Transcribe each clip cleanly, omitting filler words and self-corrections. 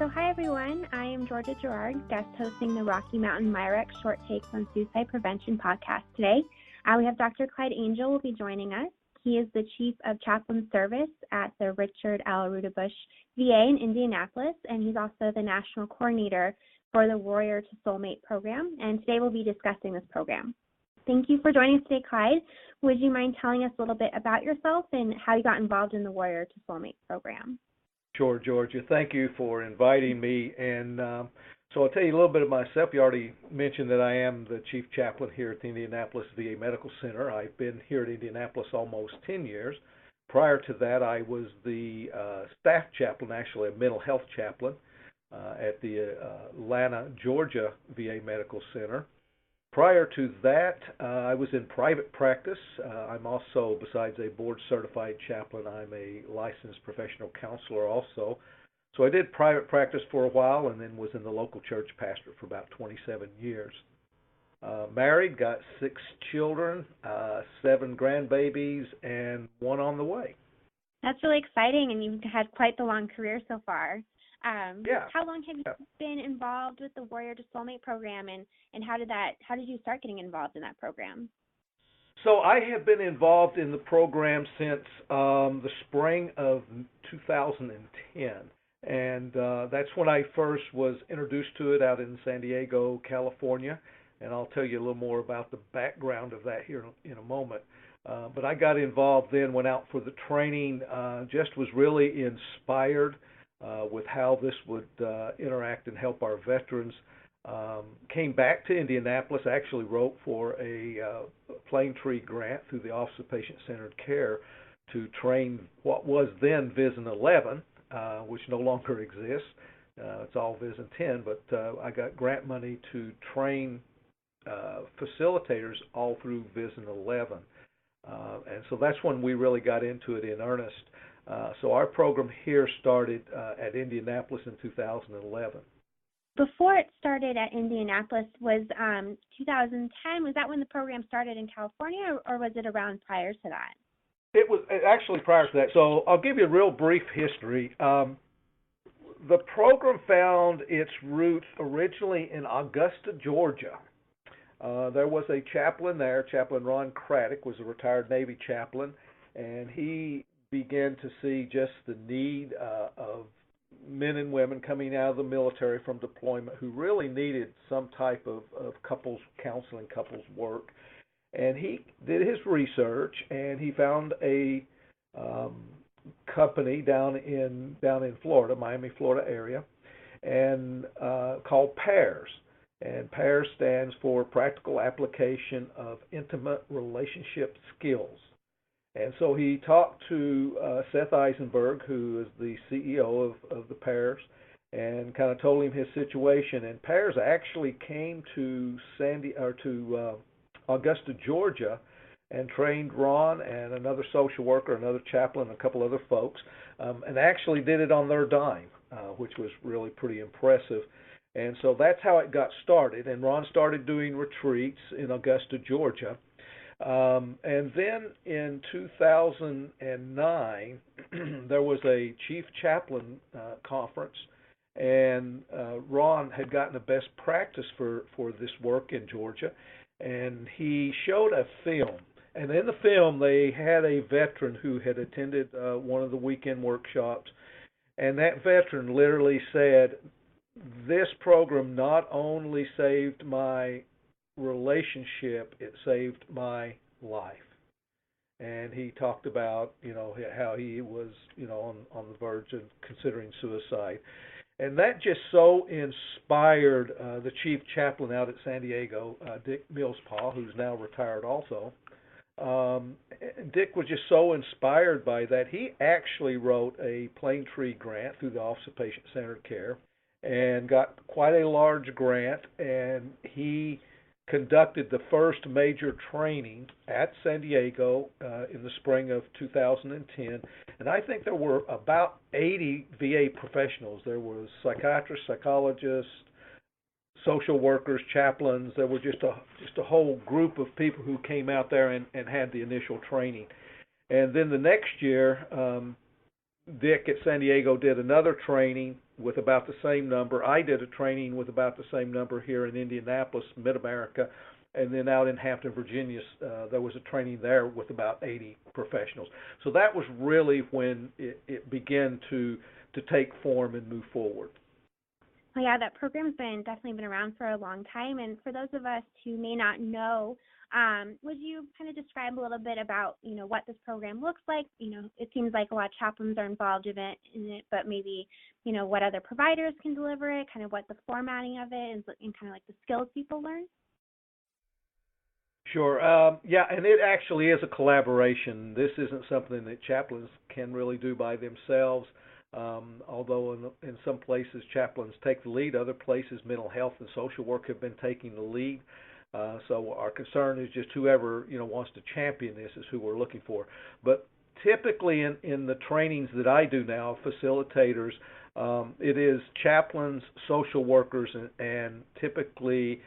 So hi everyone, I am Georgia Gerard, guest hosting the Rocky Mountain MyREC Short Takes on Suicide Prevention podcast today. We have Dr. Clyde Angel will be joining us. He is the Chief of Chaplain Service at the Richard L. Roudebush VA in Indianapolis, and he's also the National Coordinator for the Warrior to Soulmate program, and today we'll be discussing this program. Thank you for joining us today, Clyde. Would you mind telling us a little bit about yourself and how you got involved in the Warrior to Soulmate program? Sure, Georgia. Thank you for inviting me. And so I'll tell you a little bit of myself. You already mentioned that I am the Chief Chaplain here at the Indianapolis VA Medical Center. I've been here at Indianapolis almost 10 years. Prior to that, I was the staff chaplain, actually a mental health chaplain at the Georgia VA Medical Center. Prior to that, I was in private practice. I'm also, besides a board-certified chaplain, I'm a licensed professional counselor also. So I did private practice for a while and then was in the local church pastor for about 27 years. Married, got 6 children, 7 grandbabies, and 1 on the way. That's really exciting, and you've had quite the long career so far. Yeah. How long have you been involved with the Warrior to Soulmate program, and how did you start getting involved in that program? So I have been involved in the program since the spring of 2010, and that's when I first was introduced to it out in San Diego, California, and I'll tell you a little more about the background of that here in a moment. But I got involved then, went out for the training, just was really inspired with how this would interact and help our veterans. Came back to Indianapolis, actually wrote for a Plaintree grant through the Office of Patient-Centered Care to train what was then VISN 11, which no longer exists. It's all VISN 10, but I got grant money to train facilitators all through VISN 11. And so that's when we really got into it in earnest. So our program here started at Indianapolis in 2011. Before it started at Indianapolis, was 2010, was that when the program started in California, or was it around prior to that? It was actually prior to that. So I'll give you a real brief history. The program found its roots originally in Augusta, Georgia. There was a chaplain there, Chaplain Ron Craddock was a retired Navy chaplain, and he began to see just the need of men and women coming out of the military from deployment who really needed some type of couples counseling, couples work. And he did his research, and he found a company down in Florida, Miami, Florida area, and called PAIRS. And PAIRS stands for Practical Application of Intimate Relationship Skills. And so he talked to Seth Eisenberg, who is the CEO of the PAIRS, and kind of told him his situation. And PAIRS actually came to Augusta, Georgia, and trained Ron and another social worker, another chaplain, and a couple other folks, and actually did it on their dime, which was really pretty impressive. And so that's how it got started. And Ron started doing retreats in Augusta, Georgia. And then in 2009, there was a chief chaplain conference, and Ron had gotten a best practice for this work in Georgia, and he showed a film. And in the film, they had a veteran who had attended one of the weekend workshops, and that veteran literally said, "This program not only saved my relationship, it saved my life." And he talked about, how he was, on the verge of considering suicide. And that just so inspired the chief chaplain out at San Diego, Dick Millspaw, who's now retired also. Dick was just so inspired by that. He actually wrote a Plaintree grant through the Office of Patient-Centered Care and got quite a large grant, and he conducted the first major training at San Diego in the spring of 2010, and I think there were about 80 VA professionals. There was psychiatrists, psychologists, social workers, chaplains. There were just a whole group of people who came out there and had the initial training. And then the next year, Dick at San Diego did another training with about the same number. I did a training with about the same number here in Indianapolis, Mid-America, and then out in Hampton, Virginia, there was a training there with about 80 professionals. So that was really when it began to take form and move forward. Well, yeah, that program's definitely been around for a long time. And for those of us who may not know, would you kind of describe a little bit about, what this program looks like? It seems like a lot of chaplains are involved in it, but maybe, what other providers can deliver it, kind of what the formatting of it is, and kind of like the skills people learn? Sure. Yeah, and it actually is a collaboration. This isn't something that chaplains can really do by themselves. Although in some places chaplains take the lead, other places mental health and social work have been taking the lead. So our concern is just whoever wants to champion this is who we're looking for. But typically in the trainings that I do now, facilitators, it is chaplains, social workers, and typically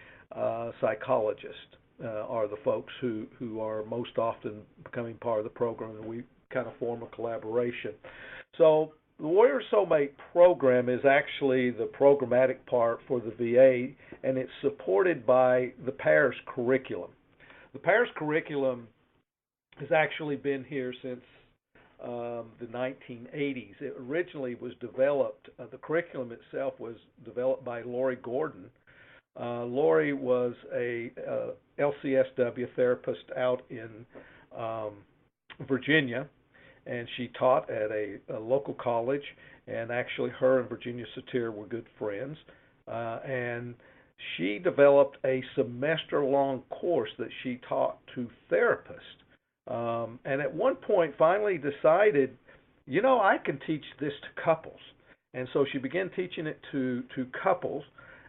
psychologists are the folks who are most often becoming part of the program, and we kind of form a collaboration. So the Warrior Soulmate program is actually the programmatic part for the VA, and it's supported by the PARES curriculum. The PARES curriculum has actually been here since the 1980s. It originally was developed, the curriculum itself was developed by Lori Gordon. Lori was a LCSW therapist out in Virginia, and she taught at a local college, and actually her and Virginia Satir were good friends, and she developed a semester-long course that she taught to therapists, and at one point finally decided, I can teach this to couples, and so she began teaching it to couples,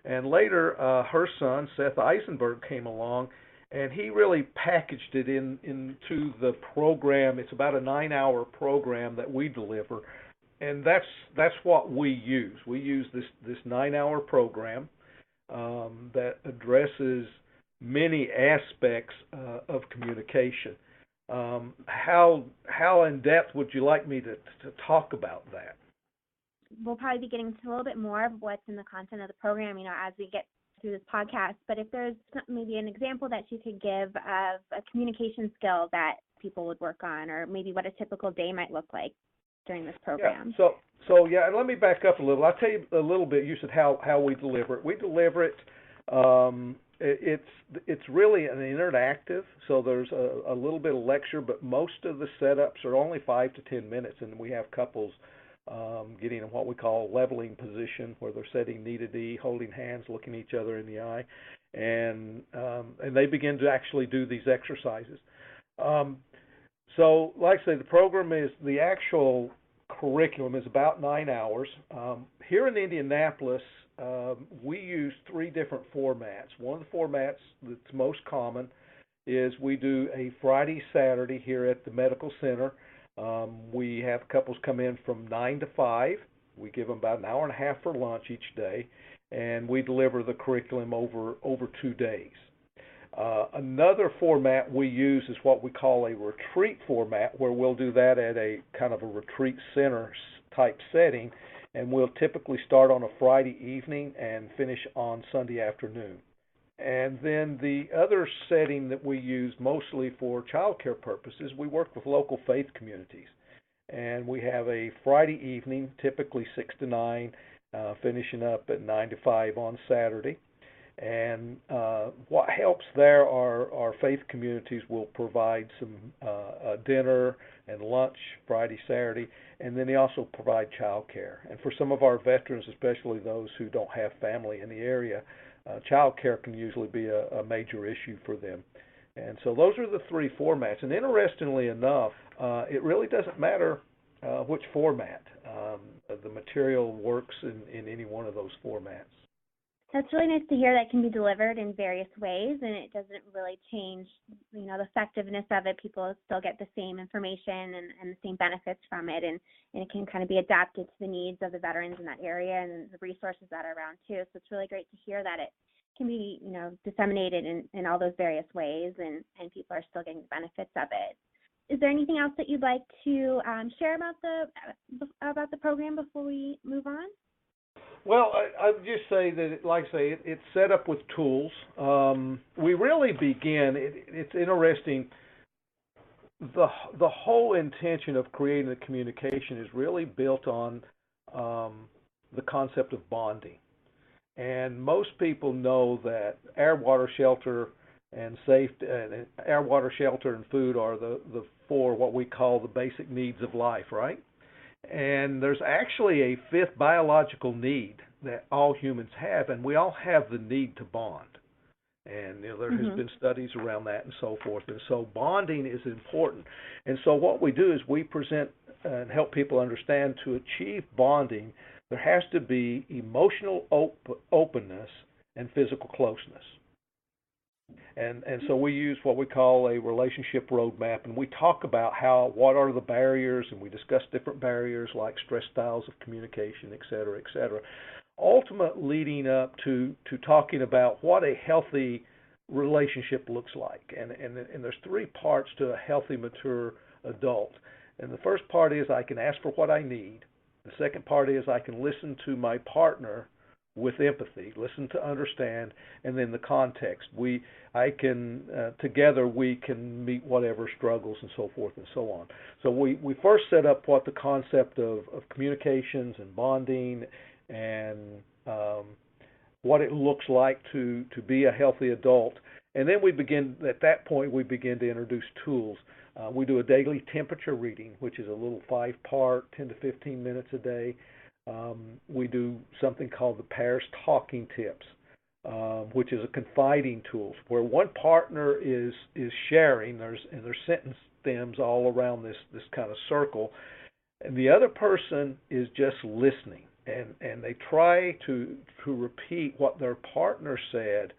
and later her son, Seth Eisenberg, came along, and he really packaged it into the program. It's about a 9-hour program that we deliver, and that's what we use. We use this 9-hour program that addresses many aspects of communication. How in depth would you like me to talk about that? We'll probably be getting to a little bit more of what's in the content of the program, as we get through this podcast. But if there's maybe an example that you could give of a communication skill that people would work on, or maybe what a typical day might look like during this program. Yeah. So yeah, and let me back up a little. I'll tell you a little bit. You said how we deliver it. We deliver it. It's really an interactive. So there's a little bit of lecture, but most of the setups are only 5 to 10 minutes, and we have couples getting in what we call a leveling position, where they're sitting knee to knee, holding hands, looking each other in the eye, and they begin to actually do these exercises. So, like I say, the actual curriculum is about 9 hours. Here in Indianapolis, we use 3 different formats. One of the formats that's most common is we do a Friday, Saturday here at the medical center. We have couples come in from 9 to 5. We give them about an hour and a half for lunch each day, and we deliver the curriculum over 2 days. Another format we use is what we call a retreat format, where we'll do that at a kind of a retreat center type setting, and we'll typically start on a Friday evening and finish on Sunday afternoon. And then the other setting that we use mostly for child care purposes, we work with local faith communities. And we have a Friday evening, typically 6 to 9, finishing up at 9 to 5 on Saturday. And what helps there are our faith communities will provide some dinner and lunch Friday, Saturday, and then they also provide child care. And for some of our veterans, especially those who don't have family in the area, child care can usually be a major issue for them. And so those are the 3 formats. And interestingly enough, it really doesn't matter which format. The material works in any one of those formats. That's really nice to hear that can be delivered in various ways, and it doesn't really change, the effectiveness of it. People still get the same information and the same benefits from it, and it can kind of be adapted to the needs of the veterans in that area and the resources that are around too. So it's really great to hear that it can be, disseminated in all those various ways, and people are still getting the benefits of it. Is there anything else that you'd like to share about the program before we move on? Well, I would just say that, like I say, it's set up with tools. We really begin. It's interesting. The whole intention of creating the communication is really built on the concept of bonding. And most people know that air, water, shelter, and air, water, shelter, and food are the four what we call the basic needs of life, right? And there's actually a fifth biological need that all humans have, and we all have the need to bond. And there has been studies around that and so forth. And so bonding is important. And so what we do is we present and help people understand to achieve bonding, there has to be emotional openness and physical closeness. And so we use what we call a relationship roadmap, and we talk about what are the barriers, and we discuss different barriers like stress styles of communication, et cetera, ultimately leading up to talking about what a healthy relationship looks like. And there's three parts to a healthy, mature adult. And the first part is I can ask for what I need. The second part is I can listen to my partner with empathy, listen to understand, and then the context. Together we can meet whatever struggles and so forth and so on. So we first set up what the concept of communications and bonding and what it looks like to be a healthy adult. And then at that point, we begin to introduce tools. We do a daily temperature reading, which is a little 5-part, 10 to 15 minutes a day. We do something called the Pairs Talking Tips, which is a confiding tool where one partner is sharing. There's sentence stems all around this kind of circle, and the other person is just listening. And they try to repeat what their partner said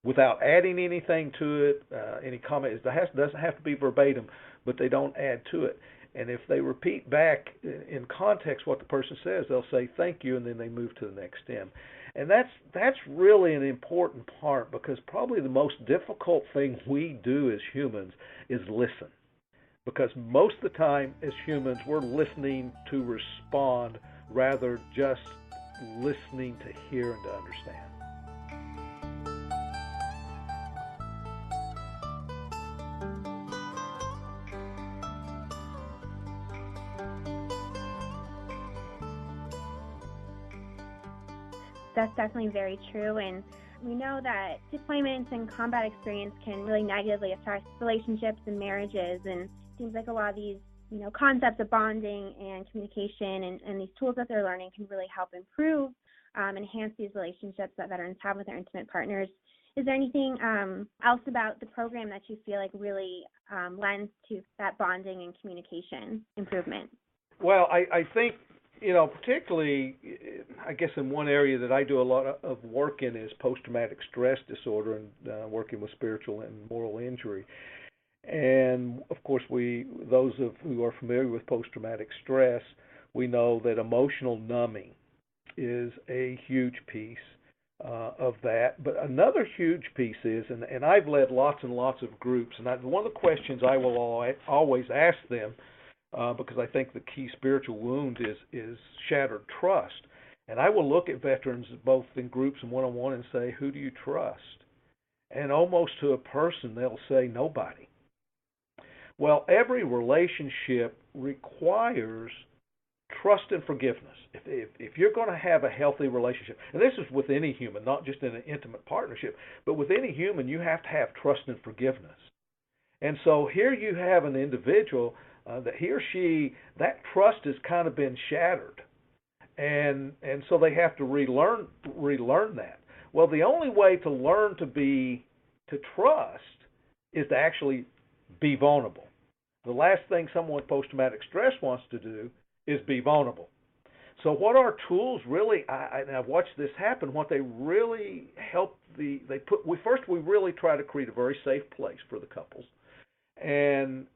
without adding anything to it, any comment. It doesn't have to be verbatim, but they don't add to it. And if they repeat back in context what the person says, they'll say thank you, and then they move to the next stem. And that's really an important part, because probably the most difficult thing we do as humans is listen. Because most of the time as humans, we're listening to respond rather just listening to hear and to understand. That's definitely very true, and we know that deployments and combat experience can really negatively affect relationships and marriages, and it seems like a lot of these concepts of bonding and communication and these tools that they're learning can really help improve, enhance these relationships that veterans have with their intimate partners. Is there anything else about the program that you feel like really lends to that bonding and communication improvement? Well, I think, particularly, I guess in one area that I do a lot of work in is post-traumatic stress disorder and working with spiritual and moral injury. And of course, those who are familiar with post-traumatic stress, we know that emotional numbing is a huge piece of that. But another huge piece is, and I've led lots and lots of groups, and one of the questions I will always ask them, because I think the key spiritual wound is shattered trust. And I will look at veterans both in groups and one-on-one and say, who do you trust? And almost to a person, they'll say nobody. Well, every relationship requires trust and forgiveness. If you're going to have a healthy relationship, and this is with any human, not just in an intimate partnership, but with any human, you have to have trust and forgiveness. And so here you have an individual that he or she, that trust has kind of been shattered. And so they have to relearn that. Well, the only way to learn to trust is to actually be vulnerable. The last thing someone with post-traumatic stress wants to do is be vulnerable. So what our tools really, I've watched this happen, what they really help we really try to create a very safe place for the couples. And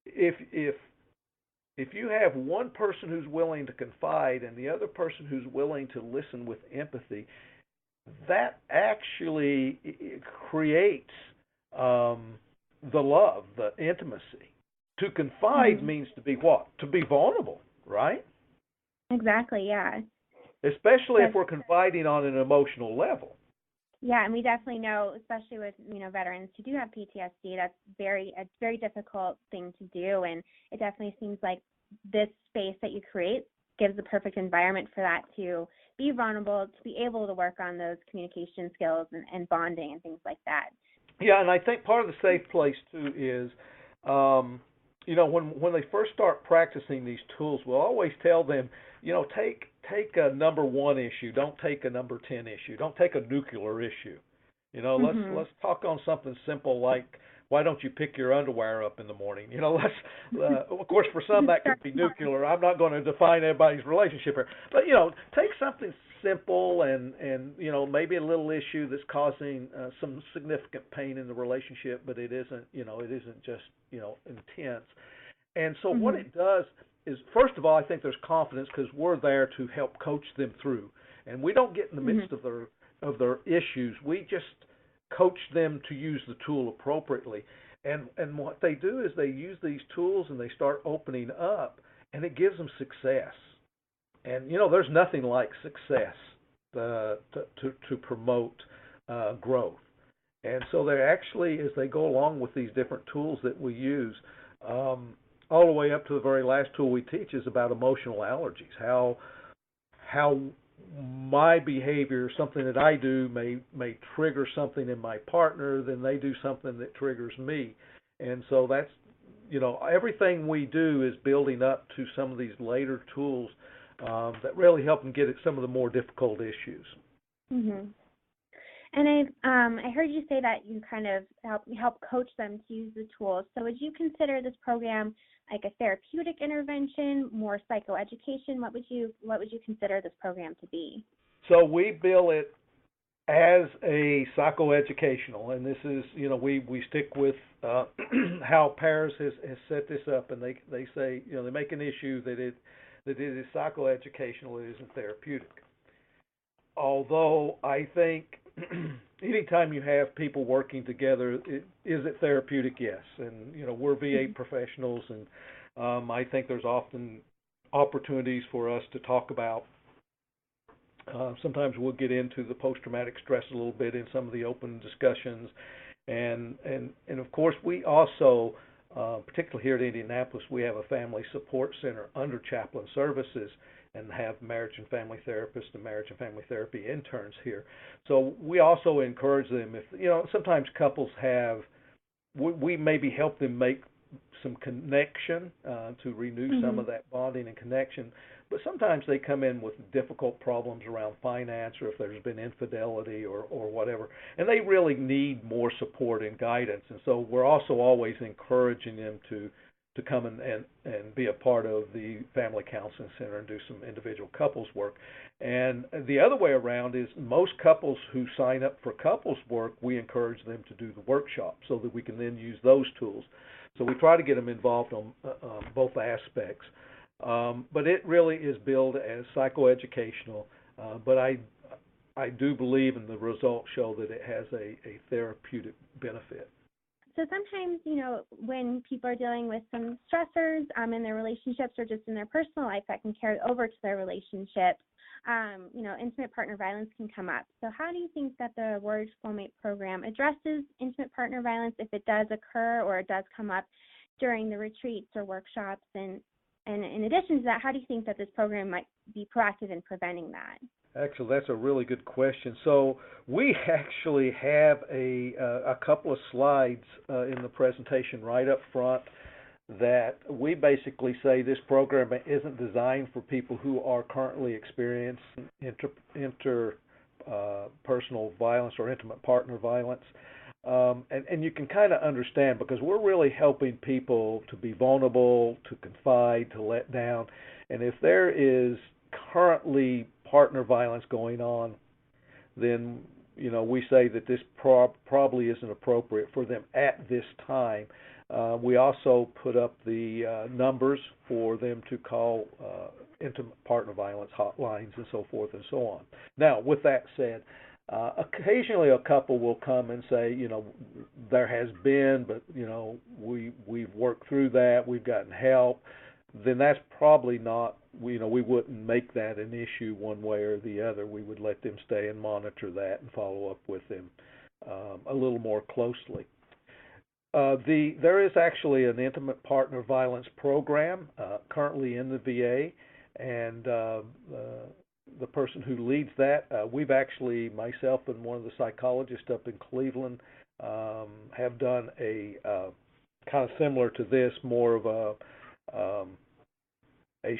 if you have one person who's willing to confide and the other person who's willing to listen with empathy, that actually creates the love, the intimacy. To confide Mm-hmm. means to be what? To be vulnerable, right? Exactly, yeah. Especially if That's we're confiding on an emotional level. Yeah, and we definitely know, especially with veterans who do have PTSD, that's a very difficult thing to do, and it definitely seems like this space that you create gives the perfect environment for that to be vulnerable, to be able to work on those communication skills and bonding and things like that. Yeah, and I think part of the safe place too is, when they first start practicing these tools, we'll always tell them, take a number one issue, don't take a number 10 issue, don't take a nuclear issue. Mhm. Let's talk on something simple like why don't you pick your underwear up in the morning? Let's of course for some that Start could be small. nuclear. I'm not going to define everybody's relationship here, but take something simple and maybe a little issue that's causing some significant pain in the relationship, but it isn't just intense. And so what Mhm. it does is, first of all, I think there's confidence because we're there to help coach them through, and we don't get in the Mhm. midst of their issues. We just coach them to use the tool appropriately. And what they do is they use these tools and they start opening up, and it gives them success. And there's nothing like success to promote growth. And so they actually, as they go along with these different tools that we use, all the way up to the very last tool we teach is about emotional allergies. How my behavior, something that I do, may trigger something in my partner, then they do something that triggers me. And so that's everything we do is building up to some of these later tools that really help them get at some of the more difficult issues. Mhm. And I heard you say that you kind of help coach them to use the tools. So would you consider this program like a therapeutic intervention, more psychoeducation? What would you consider this program to be? So we bill it as a psychoeducational, and this is, we stick with how Paris has set this up, and they say, they make an issue that it is psychoeducational, it isn't therapeutic. Although I think anytime you have people working together, is it therapeutic? Yes, and we're VA Mhm. professionals, and I think there's often opportunities for us to talk about. Sometimes we'll get into the post-traumatic stress a little bit in some of the open discussions, and of course we also, particularly here at Indianapolis, we have a family support center under Chaplain Services, and have marriage and family therapists and marriage and family therapy interns here. So we also encourage them if sometimes couples have we maybe help them make some connection to renew some of Mhm. that bonding and connection. But sometimes they come in with difficult problems around finance, or if there's been infidelity or whatever, and they really need more support and guidance. And so we're also always encouraging them to come and be a part of the Family Counseling Center and do some individual couples work. And the other way around is most couples who sign up for couples work, we encourage them to do the workshop so that we can then use those tools. So we try to get them involved on both aspects. But it really is billed as psychoeducational. But I do believe, and the results show that it has a therapeutic benefit. So sometimes, when people are dealing with some stressors in their relationships or just in their personal life that can carry over to their relationships, intimate partner violence can come up. So how do you think that the Word Soulmate program addresses intimate partner violence if it does occur or it does come up during the retreats or workshops? And in addition to that, how do you think that this program might be proactive in preventing that? Actually, that's a really good question. So we actually have a couple of slides in the presentation right up front that we basically say this program isn't designed for people who are currently experiencing interpersonal violence or intimate partner violence. And you can kind of understand because we're really helping people to be vulnerable, to confide, to let down. And if there is currently partner violence going on, then we say that this probably isn't appropriate for them at this time. We also put up the numbers for them to call intimate partner violence hotlines and so forth and so on. Now, with that said, Occasionally, a couple will come and say, there has been, but we've worked through that, we've gotten help. Then that's probably not, we wouldn't make that an issue one way or the other. We would let them stay and monitor that and follow up with them a little more closely. There is actually an intimate partner violence program currently in the VA, and the person who leads that, we've actually, myself and one of the psychologists up in Cleveland, have done a kind of similar to this, more of a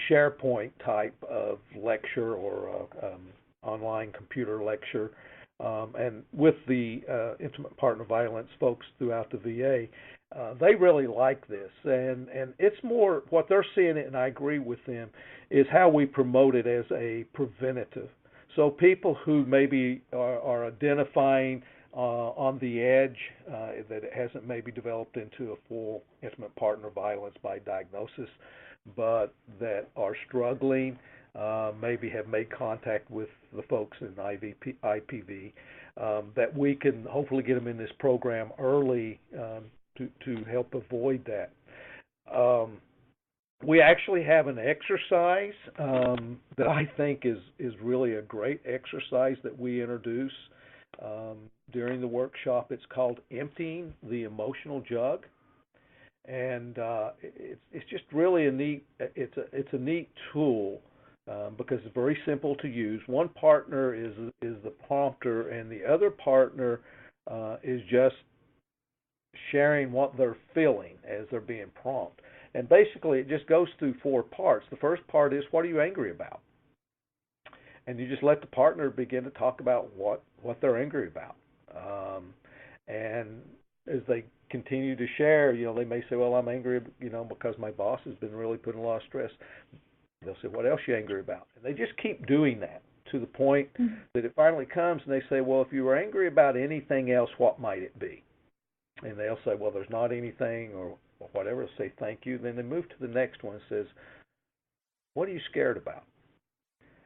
SharePoint type of lecture or online computer lecture. And with the intimate partner violence folks throughout the VA, they really like this, and it's more what they're seeing it, and I agree with them, is how we promote it as a preventative. So people who maybe are identifying on the edge that it hasn't maybe developed into a full intimate partner violence by diagnosis, but that are struggling, maybe have made contact with the folks in IPV, that we can hopefully get them in this program early to help avoid that. We actually have an exercise that I think is really a great exercise that we introduce during the workshop. It's called Emptying the Emotional Jug, and it's just really a neat. It's a neat tool because it's very simple to use. One partner is the prompter, and the other partner is just sharing what they're feeling as they're being prompted. And basically, it just goes through 4 parts. The first part is, what are you angry about? And you just let the partner begin to talk about what they're angry about. And as they continue to share, they may say, well, I'm angry, because my boss has been really putting a lot of stress. They'll say, what else are you angry about? And they just keep doing that to the point that it finally comes and they say, well, if you were angry about anything else, what might it be? And they'll say, well, there's not anything, or whatever. They'll say, thank you. Then they move to the next one and says, what are you scared about?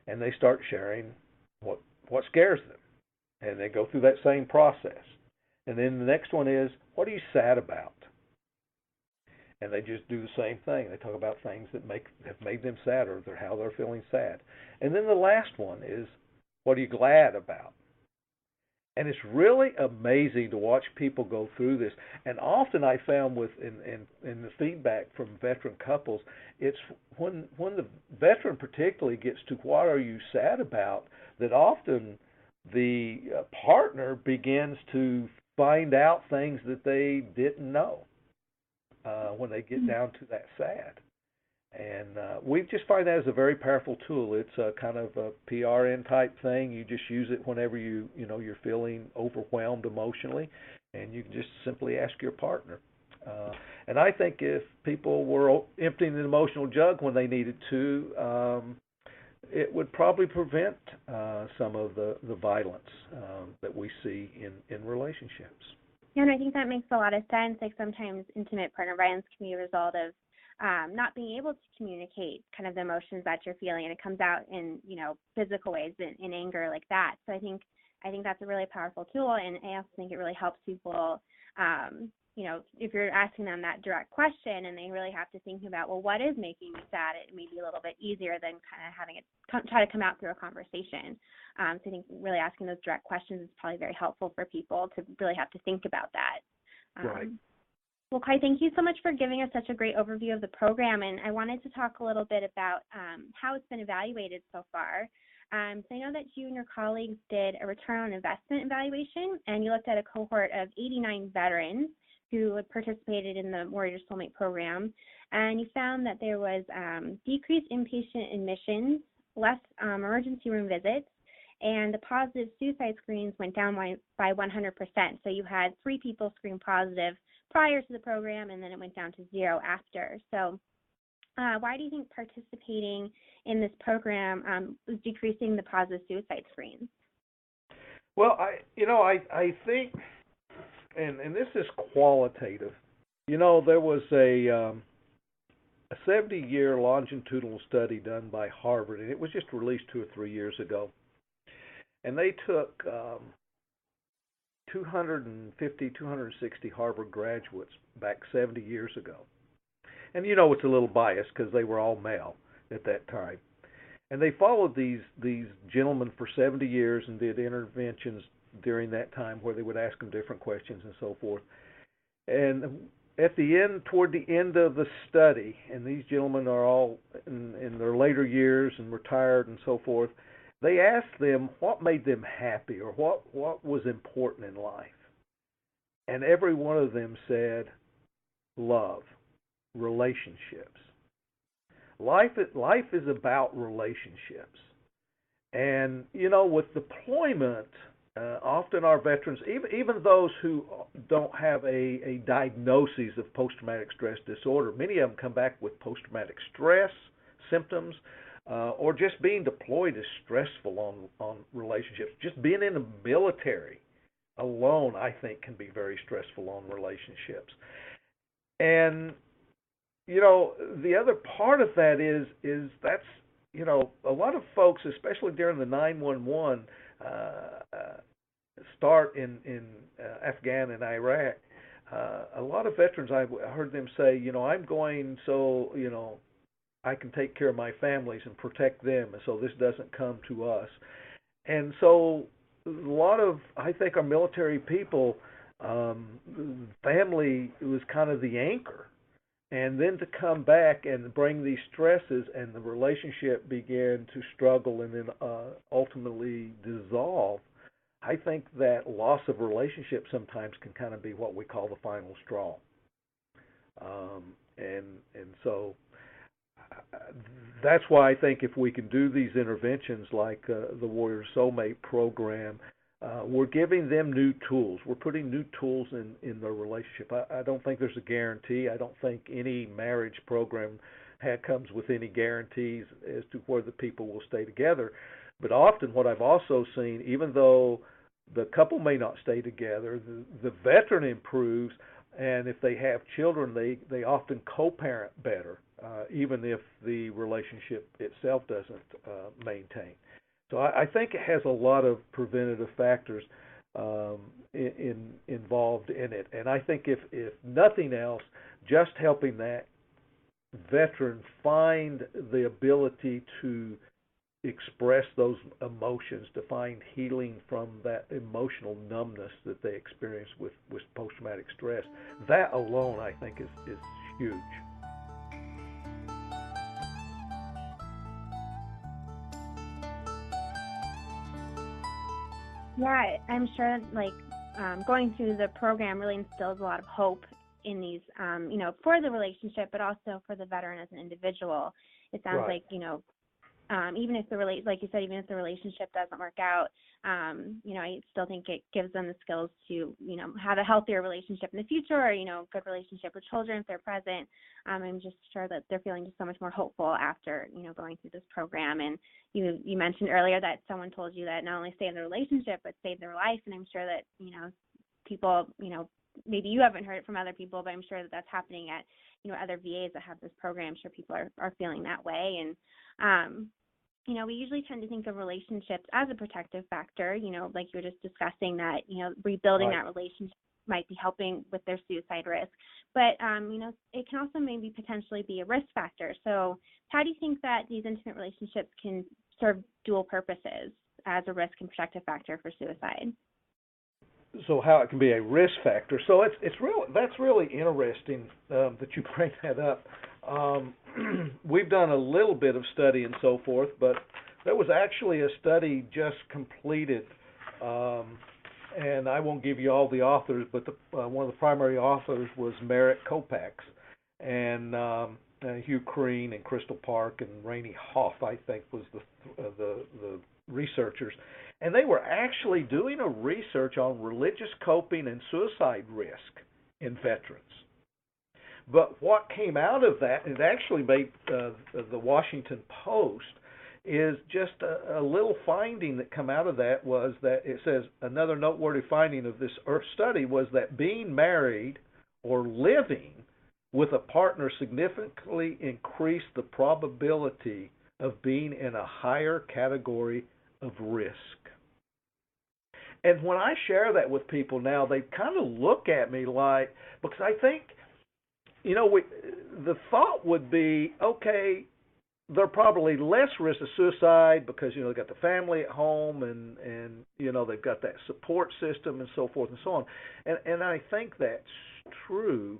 And they start sharing what scares them. And they go through that same process. And then the next one is, what are you sad about? And they just do the same thing. They talk about things that have made them sad, or how they're feeling sad. And then the last one is, what are you glad about? And it's really amazing to watch people go through this. And often I found in the feedback from veteran couples, it's when the veteran particularly gets to what are you sad about, that often the partner begins to find out things that they didn't know when they get down to that sad. And we just find that as a very powerful tool. It's a kind of a PRN type thing. You just use it whenever you're feeling overwhelmed emotionally, and you can just simply ask your partner. And I think if people were emptying an emotional jug when they needed to, it would probably prevent some of the violence that we see in relationships. Yeah, and I think that makes a lot of sense. Like sometimes intimate partner violence can be a result of not being able to communicate kind of the emotions that you're feeling, and it comes out in physical ways, in anger like that. So I think that's a really powerful tool, and I also think it really helps people. If you're asking them that direct question and they really have to think about, well, what is making me sad? It may be a little bit easier than kind of having it try to come out through a conversation. So I think really asking those direct questions is probably very helpful for people to really have to think about that. Right. Well, Clyde, thank you so much for giving us such a great overview of the program, and I wanted to talk a little bit about how it's been evaluated so far. So I know that you and your colleagues did a return on investment evaluation, and you looked at a cohort of 89 veterans who had participated in the Warrior Soulmate program, and you found that there was decreased inpatient admissions, less emergency room visits, and the positive suicide screens went down by 100%. So you had 3 people screen positive prior to the program, and then it went down to 0 after. So why do you think participating in this program was decreasing the positive suicide screens? Well, I think, and this is qualitative. There was a 70-year longitudinal study done by Harvard, and it was just released 2 or 3 years ago. and they took 250, 260 Harvard graduates back 70 years ago. And it's a little biased because they were all male at that time. And they followed these gentlemen for 70 years and did interventions during that time where they would ask them different questions and so forth. And at the end, toward the end of the study, and these gentlemen are all in their later years and retired and so forth, they asked them what made them happy or what was important in life. And every one of them said, love, relationships. Life is about relationships. And, with deployment, often our veterans, even those who don't have a diagnosis of post-traumatic stress disorder, many of them come back with post-traumatic stress symptoms, or just being deployed is stressful on relationships. Just being in the military alone, I think, can be very stressful on relationships. And the other part of that is that's, a lot of folks, especially during the 911 start in Afghan and Iraq, a lot of veterans, I heard them say, I'm going so, I can take care of my families and protect them, and so this doesn't come to us. And so a lot of, I think, our military people, family was kind of the anchor. And then to come back and bring these stresses and the relationship began to struggle and then ultimately dissolve, I think that loss of relationship sometimes can kind of be what we call the final straw. And so that's why I think if we can do these interventions like the Warrior Soulmate program, we're giving them new tools. We're putting new tools in their relationship. I don't think there's a guarantee. I don't think any marriage program comes with any guarantees as to whether people will stay together. But often what I've also seen, even though the couple may not stay together, the veteran improves, and if they have children, they often co-parent better, even if the relationship itself doesn't maintain. So I think it has a lot of preventative factors involved in it. And I think if nothing else, just helping that veteran find the ability to express those emotions, to find healing from that emotional numbness that they experience with post-traumatic stress, that alone I think is huge. Yeah, I'm sure going through the program really instills a lot of hope in these, for the relationship, but also for the veteran as an individual. It sounds Right. like, even if like you said, even if the relationship doesn't work out, I still think it gives them the skills to, have a healthier relationship in the future, or, good relationship with children if they're present. I'm just sure that they're feeling just so much more hopeful after, going through this program. And you mentioned earlier that someone told you that not only save their relationship, but save their life. And I'm sure that, people, maybe you haven't heard it from other people, but I'm sure that that's happening at, other VAs that have this program. I'm sure people are feeling that way. And, we usually tend to think of relationships as a protective factor, like you were just discussing that, rebuilding Right. that relationship might be helping with their suicide risk. But, it can also maybe potentially be a risk factor. So how do you think that these intimate relationships can serve dual purposes as a risk and protective factor for suicide? So how it can be a risk factor. So that's really interesting that you bring that up. We've done a little bit of study and so forth, but there was actually a study just completed, and I won't give you all the authors, but one of the primary authors was Merritt Kopax, and Hugh Crean and Crystal Park and Rainey Hoff, I think, was the researchers. And they were actually doing a research on religious coping and suicide risk in veterans. But what came out of that, it actually made the Washington Post, is just a little finding that come out of that was that it says another noteworthy finding of this study was that being married or living with a partner significantly increased the probability of being in a higher category of risk. And when I share that with people now, they kind of look at me like, because I think, the thought would be, okay, they're probably less risk of suicide because they've got the family at home and they've got that support system and so forth and so on, and I think that's true,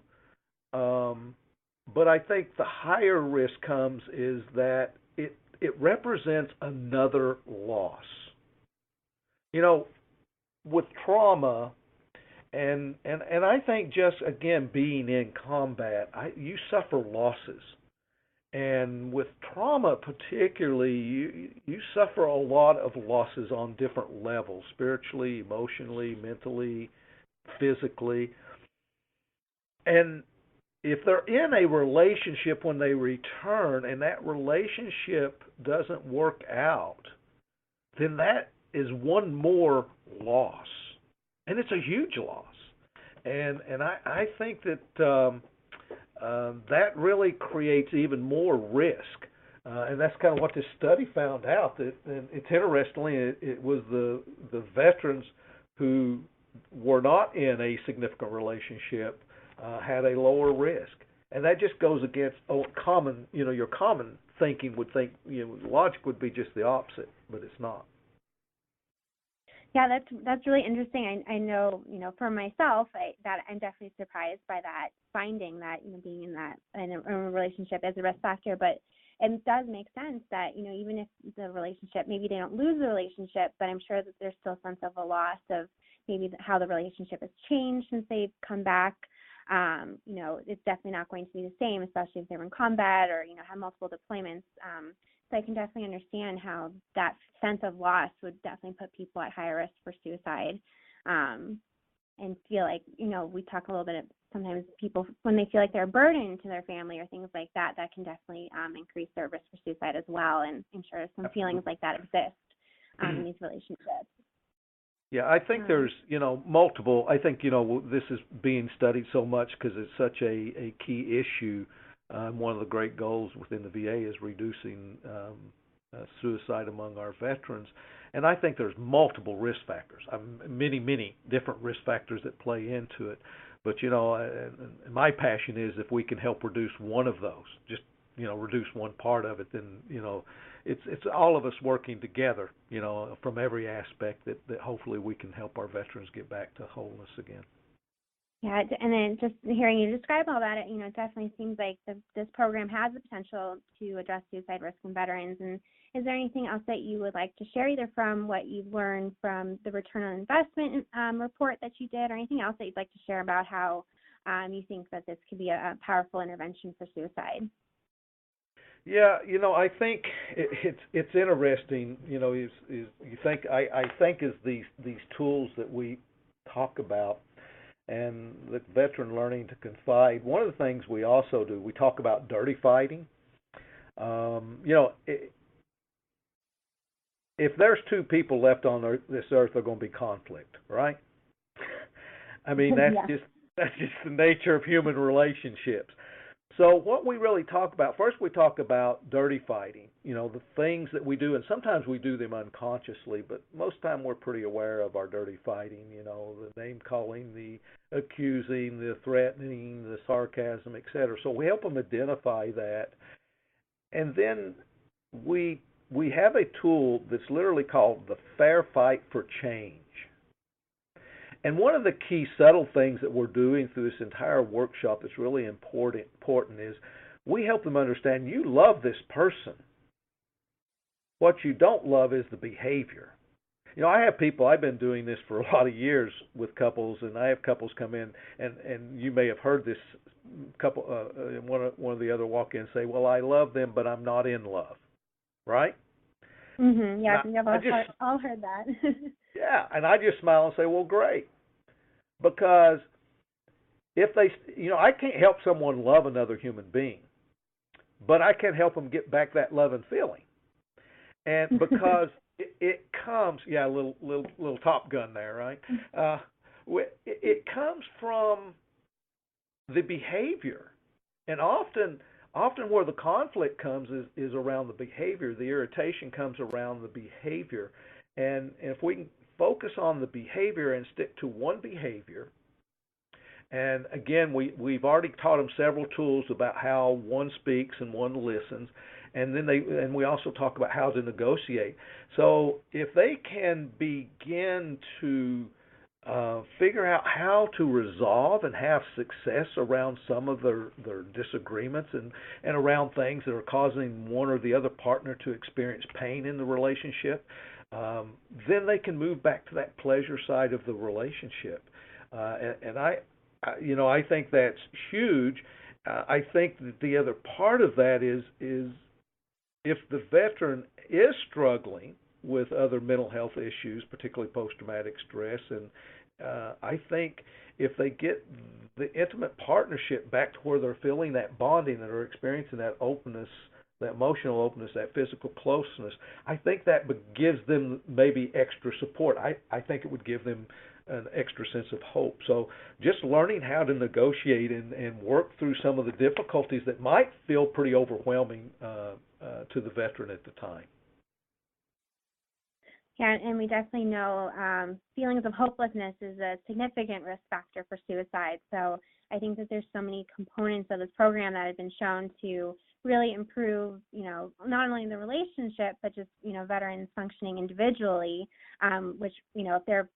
but I think the higher risk comes is that it represents another loss. With trauma, and I think just again being in combat, you suffer losses. And with trauma particularly, you suffer a lot of losses on different levels, spiritually, emotionally, mentally, physically. And if they're in a relationship when they return and that relationship doesn't work out, then that is one more loss. And it's a huge loss. And I think that that really creates even more risk. And that's kind of what this study found out. And it's interestingly, it was the veterans who were not in a significant relationship had a lower risk. And that just goes against common, your common thinking would think, logic would be just the opposite, but it's not. Yeah, that's really interesting. I know, for myself, I'm definitely surprised by that finding that, being in a relationship as a risk factor. But it does make sense that, even if the relationship, maybe they don't lose the relationship, but I'm sure that there's still a sense of a loss of maybe how the relationship has changed since they've come back. It's definitely not going to be the same, especially if they're in combat or, have multiple deployments. So I can definitely understand how that sense of loss would definitely put people at higher risk for suicide. And feel like, we talk a little bit of sometimes people, when they feel like they're a burden to their family or things like that, that can definitely increase their risk for suicide as well. And I'm sure some feelings like that exist in these relationships. Yeah, I think there's, multiple. I think, this is being studied so much because it's such a key issue. One of the great goals within the VA is reducing suicide among our veterans. And I think there's multiple risk factors, many different risk factors that play into it. But, my passion is if we can help reduce one of those, just, reduce one part of it, then, it's all of us working together, from every aspect that hopefully we can help our veterans get back to wholeness again. Yeah, and then just hearing you describe all that, it definitely seems like this program has the potential to address suicide risk in veterans. And is there anything else that you would like to share, either from what you've learned from the return on investment report that you did, or anything else that you'd like to share about how you think that this could be a powerful intervention for suicide? Yeah, I think it's interesting. Is you think I think is these tools that we talk about. And the veteran learning to confide. One of the things we also do, we talk about dirty fighting. If there's two people left on this earth, there's going to be conflict, right? I mean, that's just the nature of human relationships. So what we really talk about, first we talk about dirty fighting, the things that we do, and sometimes we do them unconsciously, but most of the time we're pretty aware of our dirty fighting, the name calling, the accusing, the threatening, the sarcasm, etc. So we help them identify that. And then we have a tool that's literally called the Fair Fight for Change. And one of the key subtle things that we're doing through this entire workshop that's really important is we help them understand you love this person. What you don't love is the behavior. I have people, I've been doing this for a lot of years with couples, and I have couples come in, and you may have heard this couple, one of the other walk in and say, well, I love them, but I'm not in love, right? Mm-hmm. Yeah, I've all heard that. Yeah, and I just smile and say, well, great. Because if they, I can't help someone love another human being, but I can help them get back that love and feeling. And because it comes, a little Top Gun there, right? It comes from the behavior. And often where the conflict comes is around the behavior. The irritation comes around the behavior. And if we can focus on the behavior and stick to one behavior. And again, we've already taught them several tools about how one speaks and one listens, and then we also talk about how to negotiate. So if they can begin to figure out how to resolve and have success around some of their disagreements and around things that are causing one or the other partner to experience pain in the relationship, then they can move back to that pleasure side of the relationship. And I think that's huge. I think that the other part of that is if the veteran is struggling with other mental health issues, particularly post-traumatic stress, and I think if they get the intimate partnership back to where they're feeling that bonding and are experiencing that openness, that emotional openness, that physical closeness, I think that gives them maybe extra support. I think it would give them an extra sense of hope. So just learning how to negotiate and work through some of the difficulties that might feel pretty overwhelming to the veteran at the time. Yeah, and we definitely know feelings of hopelessness is a significant risk factor for suicide. So I think that there's so many components of this program that have been shown to really improve, not only the relationship, but just, veterans functioning individually, which, if they're,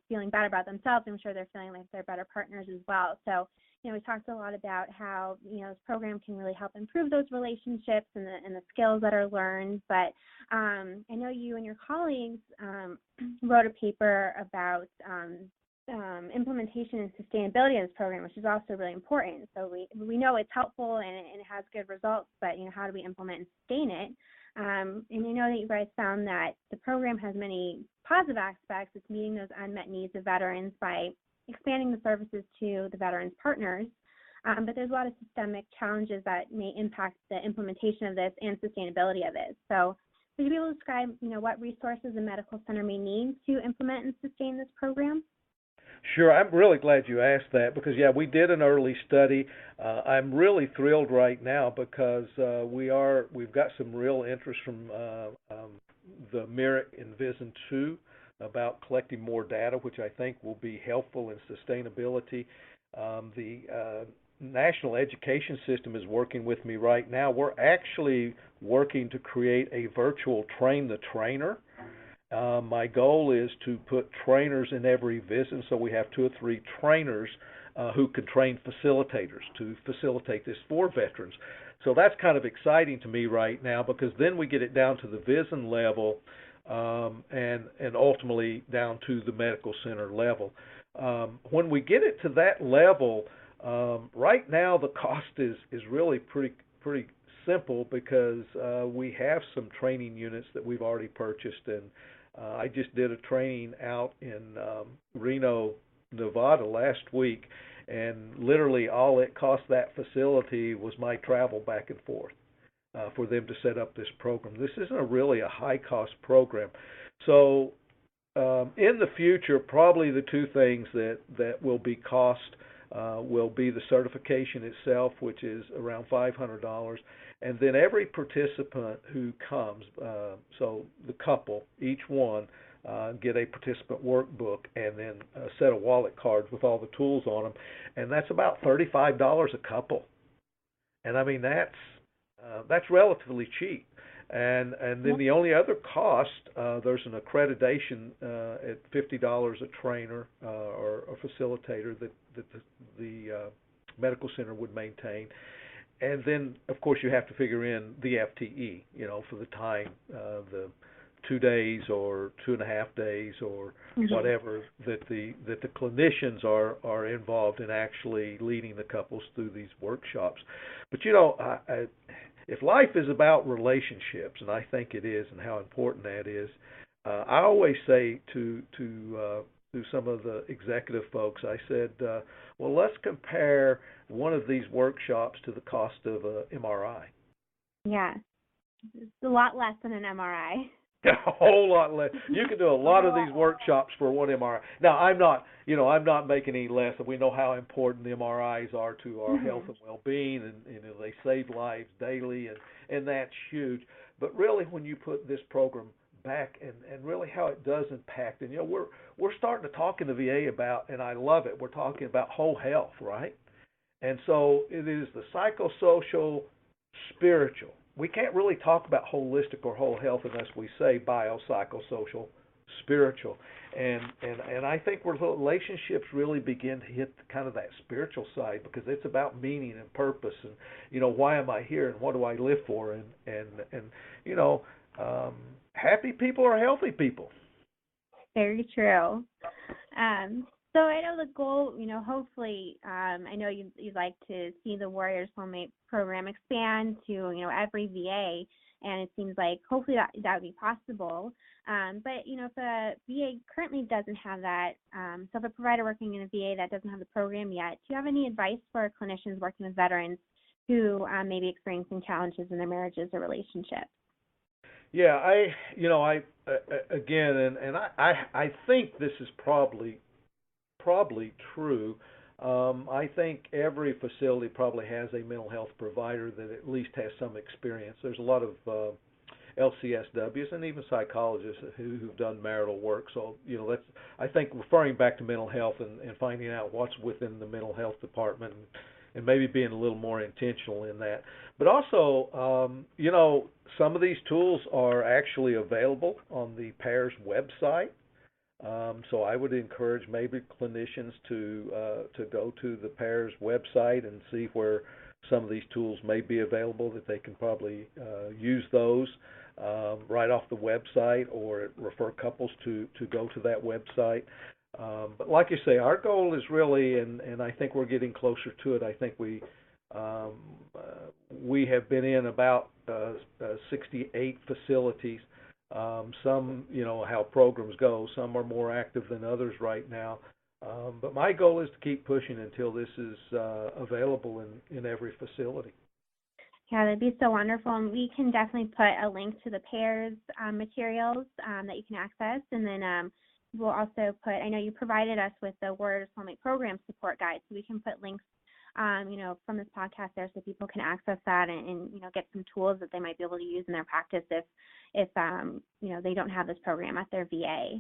feeling bad about themselves, I'm sure they're feeling like they're better partners as well. So, we talked a lot about how, this program can really help improve those relationships and the skills that are learned. But I know you and your colleagues wrote a paper about implementation and sustainability of this program, which is also really important. So we know it's helpful and it has good results, but how do we implement and sustain it? And you know that you guys found that the program has many positive aspects. It's meeting those unmet needs of veterans by expanding the services to the veterans' partners. But there's a lot of systemic challenges that may impact the implementation of this and sustainability of it. So would you be able to describe, what resources the medical center may need to implement and sustain this program? Sure. I'm really glad you asked that because, we did an early study. I'm really thrilled right now because we've got some real interest from the MERIT and VISN 2 about collecting more data, which I think will be helpful in sustainability. The National Education System is working with me right now. We're actually working to create a virtual train the trainer. My goal is to put trainers in every VISN, so we have 2 or 3 trainers who can train facilitators to facilitate this for veterans. So that's kind of exciting to me right now because then we get it down to the VISN level and ultimately down to the medical center level. When we get it to that level, right now the cost is really pretty simple because we have some training units that we've already purchased, and I just did a training out in Reno, Nevada last week, and literally all it cost that facility was my travel back and forth for them to set up this program. This isn't really a high-cost program. So in the future, probably the 2 things that will be cost will be the certification itself, which is around $500, and then every participant who comes, so the couple, each one, get a participant workbook and then a set of wallet cards with all the tools on them, and that's about $35 a couple. And I mean that's relatively cheap. And then the only other cost, there's an accreditation at $50 a trainer or a facilitator that the medical center would maintain. And then, of course, you have to figure in the FTE, for the time, the 2 days or 2.5 days or whatever that the clinicians are involved in actually leading the couples through these workshops. But if life is about relationships, and I think it is, and how important that is, I always say to some of the executive folks, I said, well, let's compare one of these workshops to the cost of an MRI. Yeah, it's a lot less than an MRI. A whole lot less. You can do a lot of these workshops for one MRI. Now, I'm not making any less. We know how important the MRIs are to our health and well-being, and they save lives daily, and that's huge. But really, when you put this program back and really how it does impact. And we're starting to talk in the VA about, and I love it. We're talking about whole health, right? And so it is the psychosocial, spiritual. We can't really talk about holistic or whole health unless we say biopsychosocial, spiritual. And I think where relationships really begin to hit kind of that spiritual side, because it's about meaning and purpose and why am I here and what do I live for, and happy people are healthy people. Very true. So I know the goal, hopefully, I know you'd like to see the Warrior Soulmate program expand to, every VA, and it seems like hopefully that would be possible. But, if a VA currently doesn't have that, so if a provider working in a VA that doesn't have the program yet, do you have any advice for clinicians working with veterans who may be experiencing challenges in their marriages or relationships? Yeah, I think this is probably true. I think every facility probably has a mental health provider that at least has some experience. There's a lot of LCSWs and even psychologists who've done marital work. So, that's, I think, referring back to mental health and finding out what's within the mental health department and maybe being a little more intentional in that. But also, some of these tools are actually available on the PAIRS website. So I would encourage maybe clinicians to go to the PAIRS website and see where some of these tools may be available, that they can probably use those right off the website, or refer couples to go to that website. But like you say, our goal is really, and I think we're getting closer to it. I think we have been in about 68 facilities. Some, how programs go, some are more active than others right now. But my goal is to keep pushing until this is available in every facility. Yeah, that'd be so wonderful. And we can definitely put a link to the PAIRS materials that you can access. And then we'll also put, I know you provided us with the Warrior Soulmate Program support guide, so we can put links from this podcast there so people can access that and get some tools that they might be able to use in their practice if they don't have this program at their VA.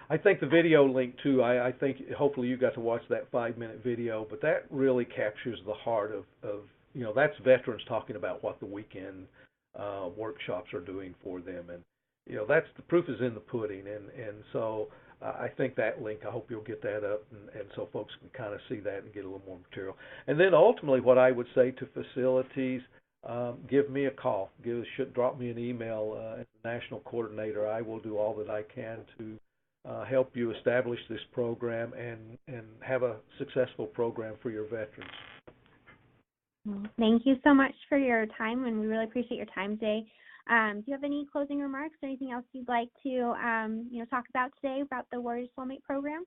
I think the video link too, I think hopefully you got to watch that 5-minute video, but that really captures the heart of that's veterans talking about what the weekend workshops are doing for them, and that's the proof is in the pudding, and so I think that link, I hope you'll get that up and so folks can kind of see that and get a little more material. And then ultimately what I would say to facilities, give me a call, drop me an email as the national coordinator. I will do all that I can to help you establish this program and have a successful program for your veterans. Thank you so much for your time, and we really appreciate your time today. Do you have any closing remarks or anything else you'd like to talk about today about the Warrior Soulmate program?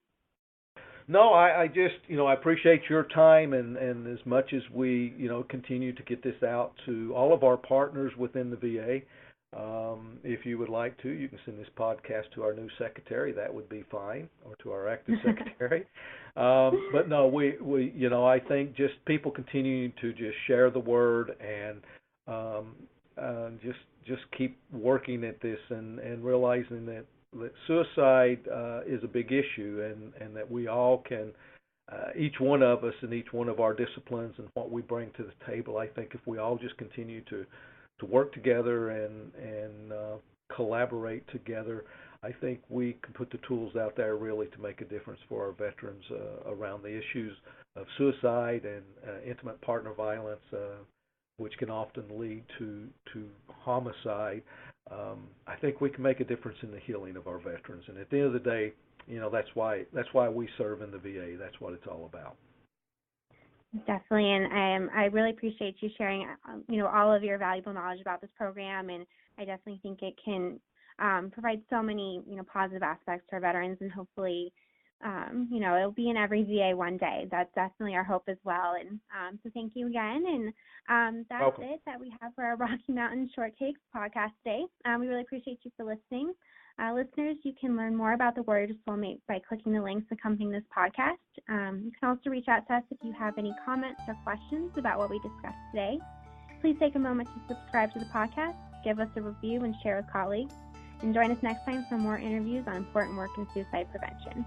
No, I just, I appreciate your time, and as much as we, continue to get this out to all of our partners within the VA. If you would like to, you can send this podcast to our new secretary. That would be fine, or to our active secretary. But no, we I think just people continuing to just share the word and just keep working at this and realizing that suicide is a big issue, and that we all can, each one of us in each one of our disciplines and what we bring to the table. I think if we all just continue to work together and collaborate together, I think we can put the tools out there really to make a difference for our veterans around the issues of suicide and intimate partner violence, which can often lead to homicide. I think we can make a difference in the healing of our veterans, and at the end of the day, that's why we serve in the VA. That's what it's all about. Definitely, and I really appreciate you sharing, all of your valuable knowledge about this program, and I definitely think it can provide so many, positive aspects to our veterans, and hopefully, it'll be in every VA one day. That's definitely our hope as well, and so thank you again, and that's Welcome. it that we have for our Rocky Mountain Short Takes podcast today. We really appreciate you for listening. Listeners, you can learn more about the Warrior Soulmate by clicking the links accompanying this podcast. You can also reach out to us if you have any comments or questions about what we discussed today. Please take a moment to subscribe to the podcast, give us a review, and share with colleagues. And join us next time for more interviews on important work in suicide prevention.